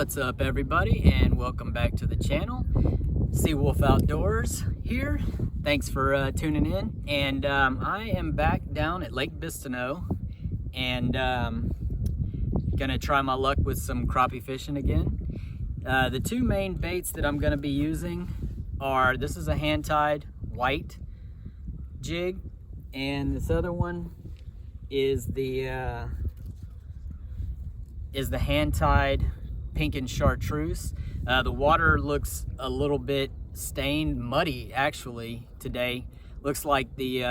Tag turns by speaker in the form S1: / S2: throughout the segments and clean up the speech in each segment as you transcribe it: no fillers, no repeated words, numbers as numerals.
S1: What's up, everybody, and welcome back to the channel. Seawolf Outdoors here. Thanks for tuning in. And I am back down at Lake Bistineau and gonna try my luck with some crappie fishing again. The two main baits that I'm gonna be using are, this is a hand-tied white jig, and this other one is the hand-tied pink and chartreuse. The water looks a little bit stained, muddy actually today. Looks like the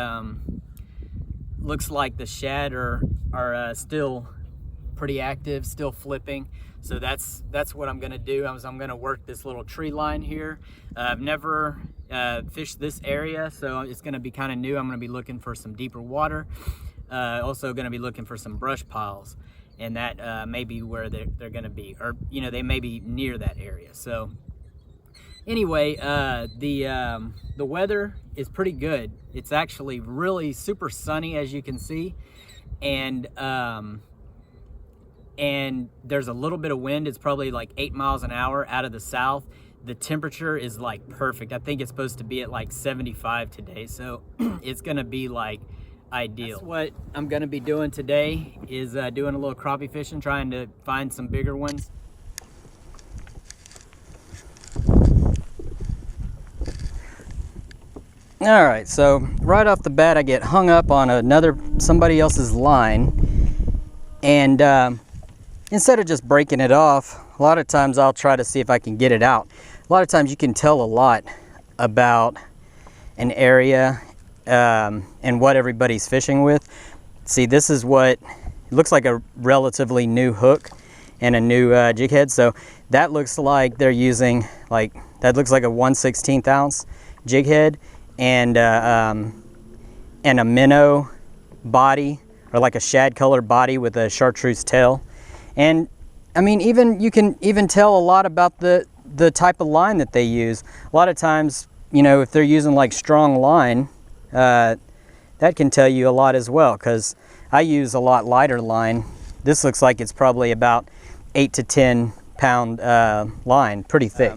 S1: shad are still pretty active, still flipping. So that's what I'm gonna do. I'm gonna work this little tree line here. I've never fished this area, so it's gonna be kind of new. I'm gonna be looking for some deeper water. Also gonna be looking for some brush piles, and that may be where they're gonna be, or they may be near that area. So anyway, the weather is pretty good. It's actually really super sunny, as you can see, and there's a little bit of wind. It's probably like 8 miles an hour out of the south. The temperature is like perfect. I think it's supposed to be at like 75 today, so it's gonna be like ideal. That's what I'm gonna be doing today, is doing a little crappie fishing, trying to find some bigger ones. All right, so right off the bat, I get hung up on somebody else's line, and instead of just breaking it off, a lot of times I'll try to see if I can get it out. A lot of times you can tell a lot about an area and what everybody's fishing with. See, this is what it looks like, a relatively new hook and a new jig head. So that looks like they're using, that looks like a 1/16 ounce jig head and a minnow body, or like a shad color body with a chartreuse tail. And I mean, you can even tell a lot about the type of line that they use. A lot of times, if they're using like strong line, that can tell you a lot as well, because I use a lot lighter line. This looks like it's probably about 8 to 10 pound line, pretty thick.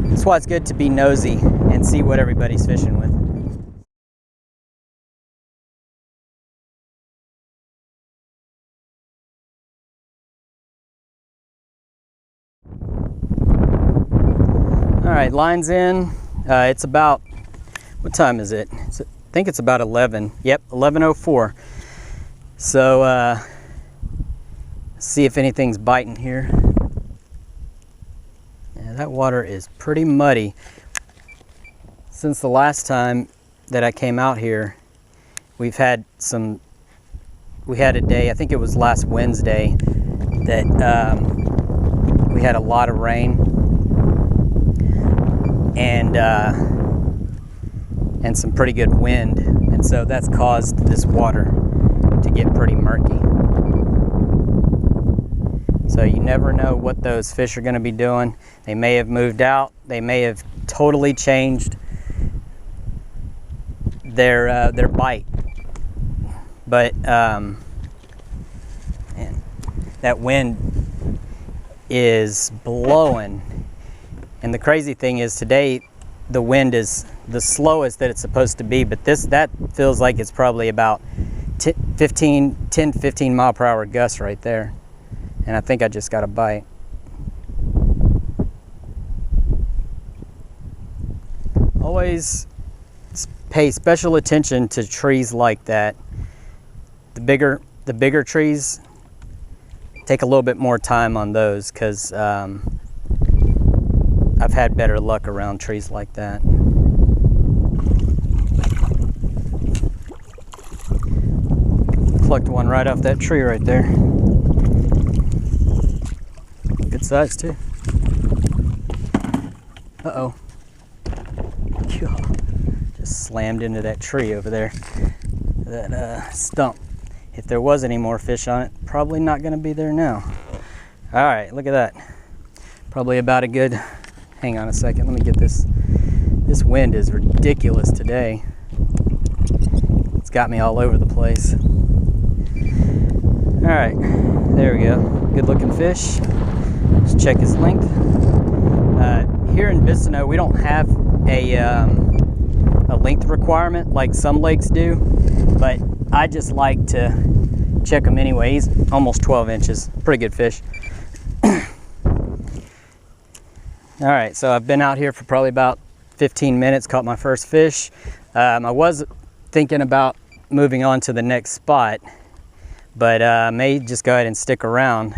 S1: That's why it's good to be nosy and see what everybody's fishing with. All right, line's in. It's about, what time is it? I think it's about 11. Yep, 11:04. So see if anything's biting here. Yeah, that water is pretty muddy. Since the last time that I came out here, we had a day, I think it was last Wednesday, that we had a lot of rain and some pretty good wind, and so that's caused this water to get pretty murky. So you never know what those fish are going to be doing. They may have moved out. They may have totally changed their bite. But man, that wind is blowing. And the crazy thing is, today the wind is the slowest that it's supposed to be, but that feels like it's probably about 10-15 mile per hour gusts right there. And I think I just got a bite. Always pay special attention to trees like that. The bigger trees, take a little bit more time on those, because I've had better luck around trees like that. Plucked one right off that tree right there. Good size too. Uh-oh. Just slammed into that tree over there. That stump. If there was any more fish on it, probably not gonna be there now. All right, look at that. Probably about a good, hang on a second, let me get this. This wind is ridiculous today. It's got me all over the place. All right, there we go. good looking fish. Let's check his length. Here in Bissano, we don't have a length requirement like some lakes do, but I just like to check him anyway. He's almost 12 inches, pretty good fish. All right, so I've been out here for probably about 15 minutes, caught my first fish. I was thinking about moving on to the next spot, but I may just go ahead and stick around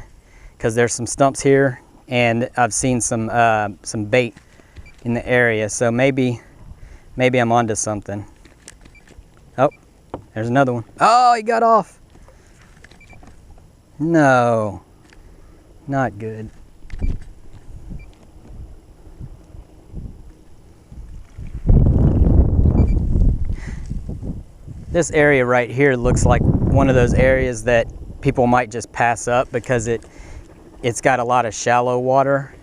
S1: because there's some stumps here and I've seen some bait in the area, so maybe I'm onto something. Oh, there's another one. Oh, he got off. No, not good. This area right here looks like one of those areas that people might just pass up because it's got a lot of shallow water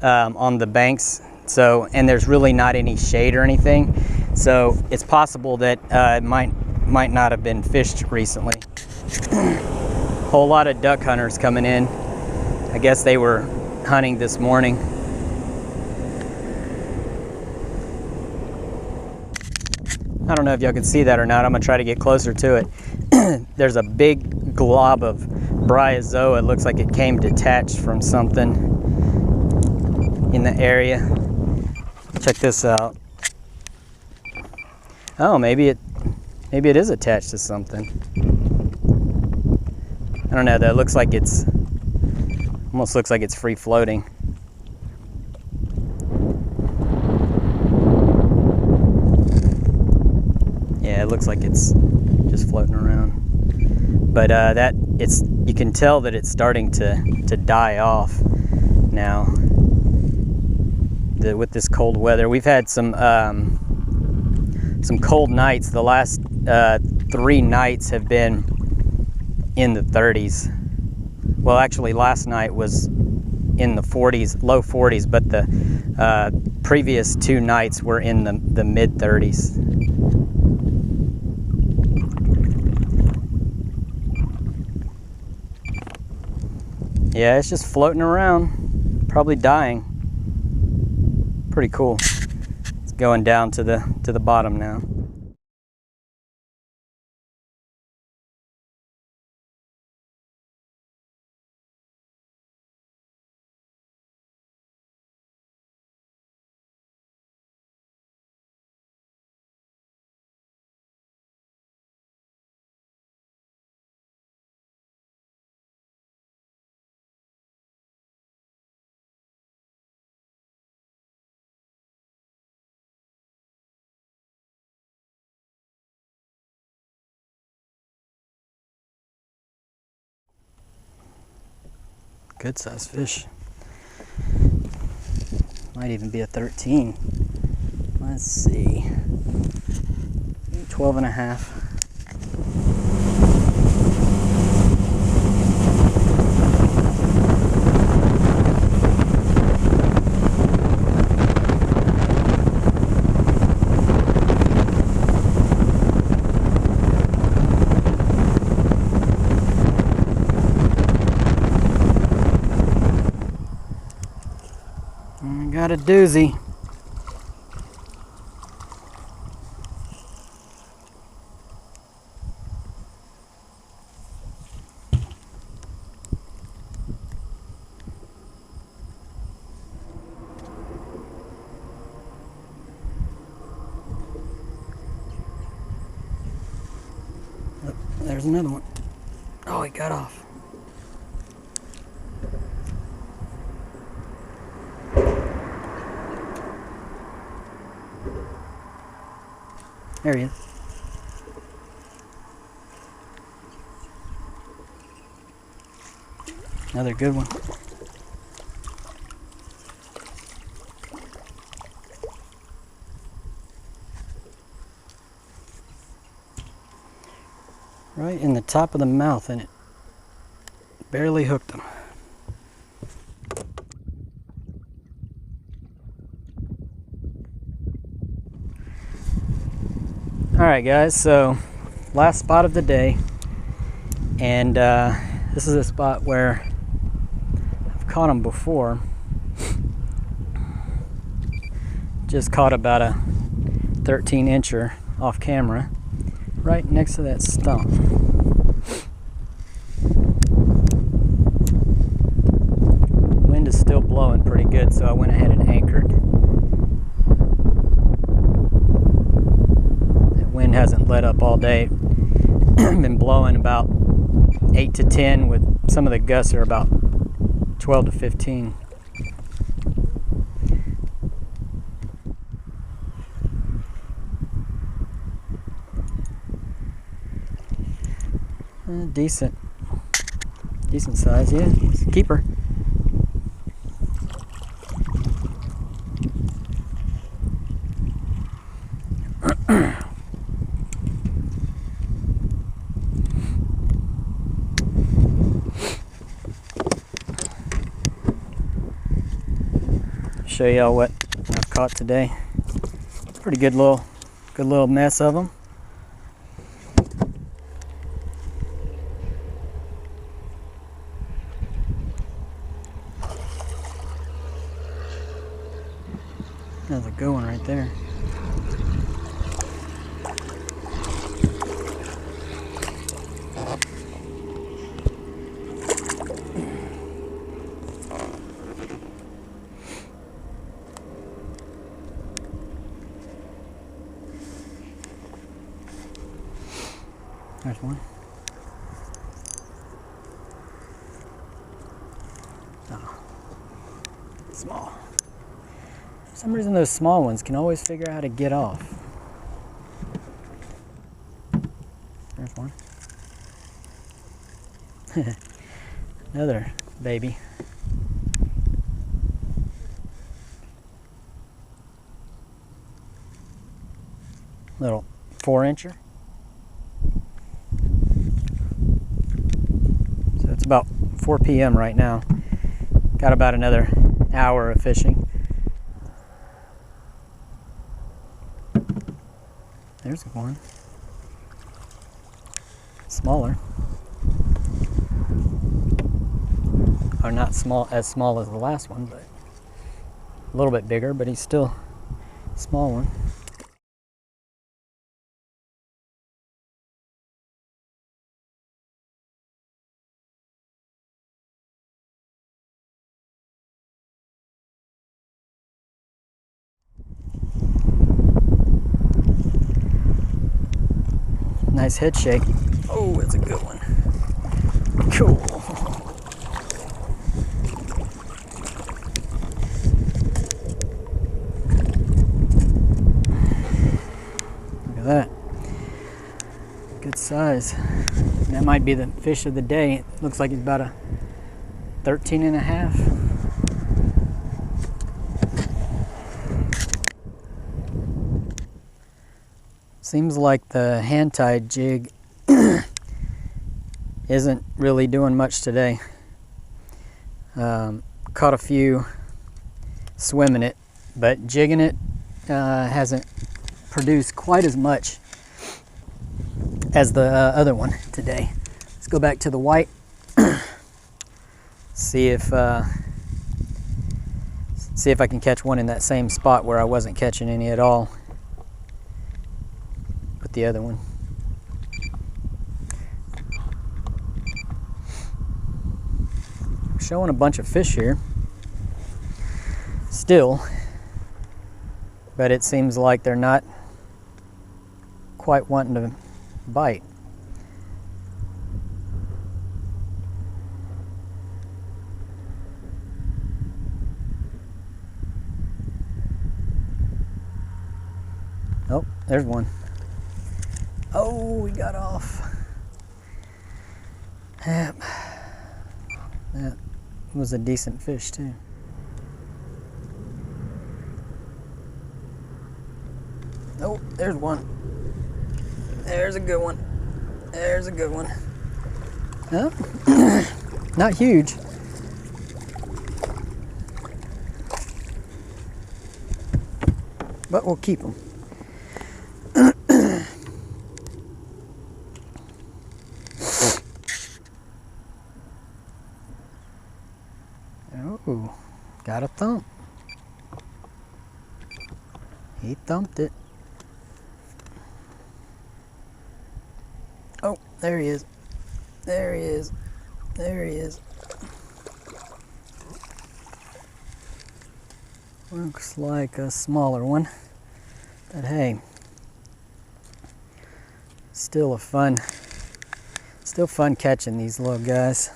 S1: on the banks. So, and there's really not any shade or anything. So it's possible that it might not have been fished recently. Whole lot of duck hunters coming in. I guess they were hunting this morning. I don't know if y'all can see that or not. I'm gonna try to get closer to it. There's a big glob of bryozoa. It looks like it came detached from something in the area. Check this out. Oh, maybe it is attached to something. I don't know though. It looks like almost looks like it's free floating. Yeah, it looks like it's just floating around. But you can tell that it's starting to die off now. With this cold weather, we've had some cold nights. The last 3 nights have been in the 30s. Well, actually, last night was in the 40s, low 40s, but the previous 2 nights were in the mid 30s. Yeah, it's just floating around, probably dying. Pretty cool. It's going down to the bottom now. Good size fish. Might even be a 13. Let's see. 12 and a half. Got a doozy. Oh, there's another one. Oh, he got off. There he is. Another good one. Right in the top of the mouth, and it barely hooked him. Alright guys, so last spot of the day, and this is a spot where caught them before. Just caught about a 13-incher off camera right next to that stump. Wind is still blowing pretty good, so I went ahead and anchored. That wind hasn't let up all day. Been blowing about 8 to 10, with some of the gusts are about 12 to 15. Decent size, yeah. It's a keeper. Show y'all what I've caught today. Pretty good little mess of them. That's a good one right there. There's one. Oh, small. For some reason those small ones can always figure out how to get off. There's one. Another baby. Little 4-incher. So it's about 4 p.m. right now. Got about another hour of fishing. There's one. Smaller. Or not as small as the last one, but a little bit bigger, but he's still a small one. Nice head shake. Oh, that's a good one. Cool. Look at that. Good size. That might be the fish of the day. It looks like it's about a 13 and a half. Seems like the hand-tied jig isn't really doing much today. Caught a few swimming it, but jigging it hasn't produced quite as much as the other one today. Let's go back to the white. See if I can catch one in that same spot where I wasn't catching any at all. The other one. Showing a bunch of fish here still, but it seems like they're not quite wanting to bite. Oh, there's one. Oh, we got off. Yep. That was a decent fish too. Oh, there's one. There's a good one. There's a good one. Huh? Not huge. But we'll keep them. Oh, got a thump. He thumped it. Oh, there he is. There he is. There he is. Looks like a smaller one, but hey, still fun catching these little guys.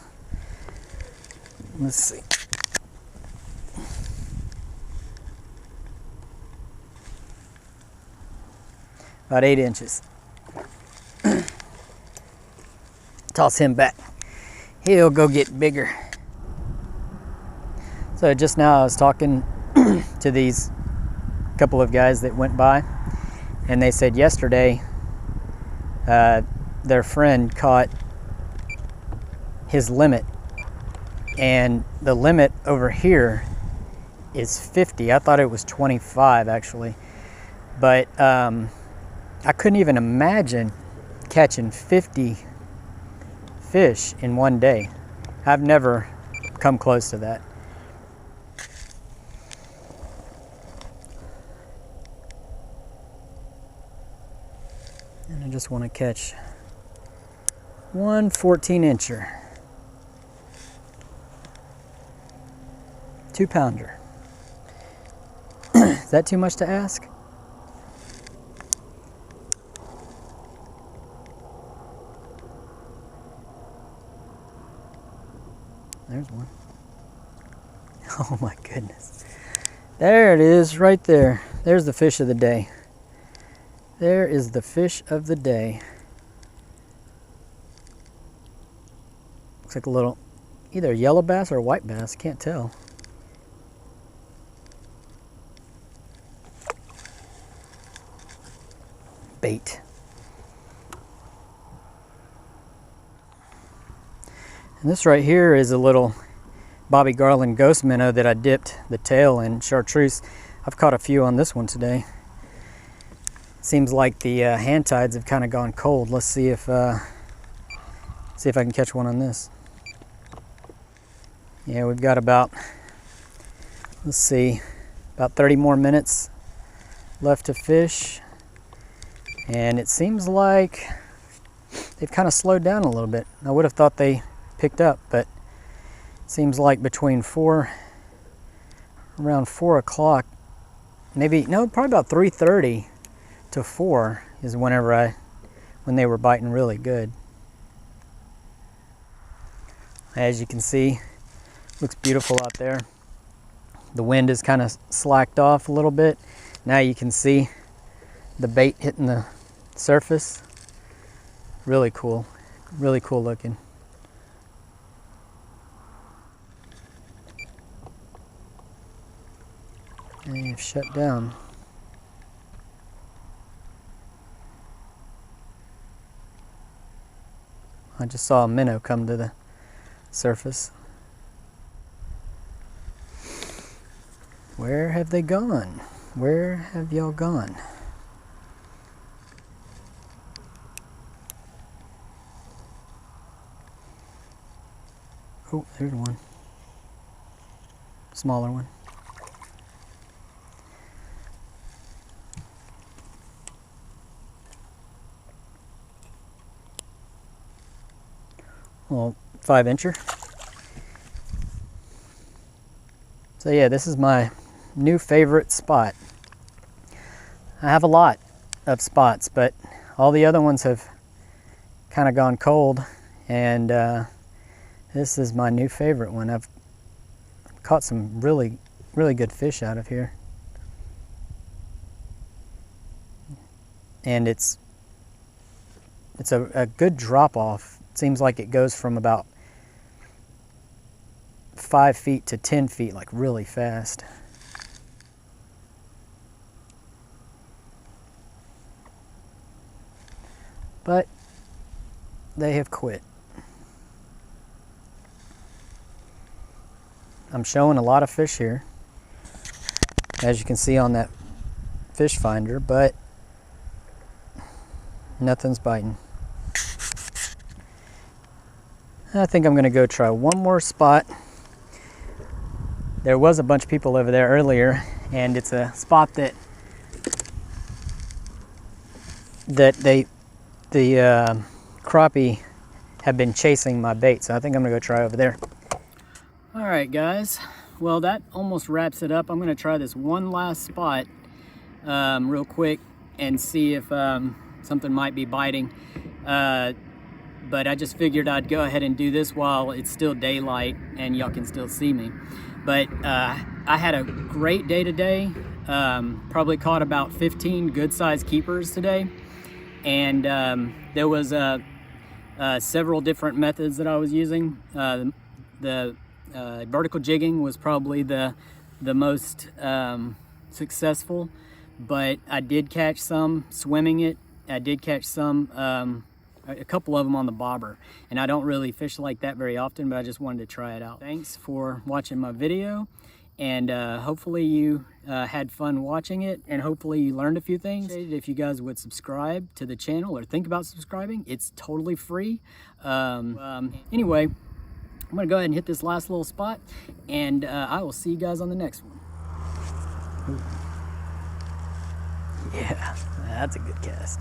S1: Let's see. About 8 inches. Toss him back. He'll go get bigger. So just now I was talking to these couple of guys that went by, and they said yesterday their friend caught his limit, and the limit over here is 50. I thought it was 25 actually, but I couldn't even imagine catching 50 fish in one day. I've never come close to that. And I just want to catch one 14-incher. 2-pounder. Is that too much to ask? There's one. Oh my goodness. There it is right there. There's the fish of the day. There is the fish of the day. Looks like a little, either yellow bass or white bass, can't tell. Bait. And this right here is a little Bobby Garland ghost minnow that I dipped the tail in chartreuse. I've caught a few on this one today. Seems like the hand tides have kind of gone cold. Let's see if I can catch one on this. Yeah, we've got about, let's see, about 30 more minutes left to fish, and it seems like they've kind of slowed down a little bit. I would have thought they picked up, but it seems like between around 4 o'clock, maybe, no, probably about 3:30 to 4 is when they were biting really good. As you can see, looks beautiful out there. The wind is kind of slacked off a little bit. Now you can see the bait hitting the surface. Really cool looking. And you've shut down. I just saw a minnow come to the surface. Where have they gone? Where have y'all gone? Oh, there's one. Smaller one. Well, 5-incher. So yeah, this is my new favorite spot. I have a lot of spots, but all the other ones have kind of gone cold, and this is my new favorite one. I've caught some really good fish out of here, and it's a good drop off. It seems like it goes from about 5 feet to 10 feet, like really fast. But they have quit. I'm showing a lot of fish here, as you can see on that fish finder, but nothing's biting. I think I'm going to go try one more spot there was a bunch of people over there earlier, and it's a spot that the crappie have been chasing my bait, so I think I'm gonna go try over there. All right, guys. Well, that almost wraps it up. I'm gonna try this one last spot real quick and see if something might be biting. But I just figured I'd go ahead and do this while it's still daylight and y'all can still see me. But I had a great day today. Probably caught about 15 good-sized keepers today. And there was several different methods that I was using. The vertical jigging was probably the most successful, but I did catch some swimming it. I did catch some, a couple of them on the bobber, and I don't really fish like that very often, but I just wanted to try it out. Thanks for watching my video, and hopefully you had fun watching it, and hopefully you learned a few things. If you guys would subscribe to the channel or think about subscribing, it's totally free. Anyway, I'm gonna go ahead and hit this last little spot, and I will see you guys on the next one. Ooh. Yeah, that's a good cast.